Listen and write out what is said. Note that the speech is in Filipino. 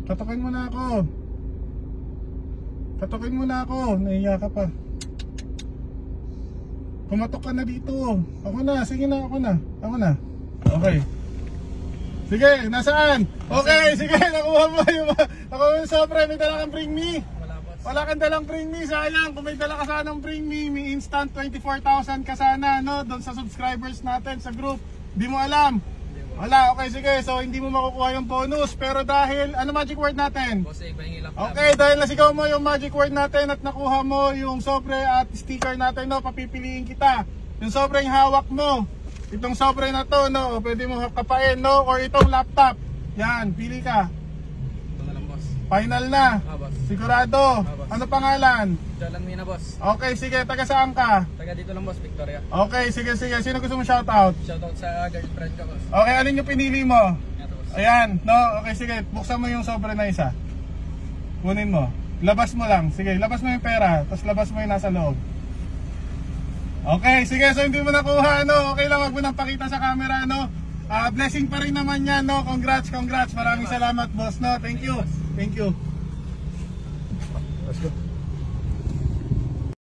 Katokin mo na ako. Katokin mo na ako. Nahiya ka pa. Kumatok ka na dito. Ako na, sige na, ako na. Ako na. Okay. Sige, nasaan? Okay, sige, nakuha mo yung sobre. May dala kang bring me. Wala kang dalang bring me, sayang. Kung may dala ka sanang bring me, may instant 24,000 ka sana, no? Doon sa subscribers natin sa group. Di mo alam. Wala, okay, sige. So, hindi mo makukuha yung bonus. Pero dahil, ano magic word natin? Okay, dahil nasigaw mo yung magic word natin at nakuha mo yung sobre at sticker natin, no? Papipiliin kita. Yung sobre yung hawak mo. Itong sobre na to, no? Pwede mo kapain, no? Or itong laptop. Yan, pili ka. Final na. Boss. Sigurado. Boss. Ano pangalan? Jolan Mina, boss. Okay, sige. Taga saan ka? Taga dito lang, boss, Victoria. Okay, sige, sige. Sino gusto mo shoutout? Shoutout sa girlfriend ko, boss. Okay, alin yung pinili mo? Ito, boss. Ayan, no? Okay, sige. Buksan mo yung sobre na isa. Kunin mo. Labas mo lang. Sige, labas mo yung pera. Tapos labas mo yung nasa loob. Okay, sige. So, hindi mo nakuha, no? Okay lang, wag mo nang pakita sa camera, no? Blessing pa rin naman yan, no? Congrats, congrats. Maraming salamat, boss, no? Thank you. Thank you. Let's go.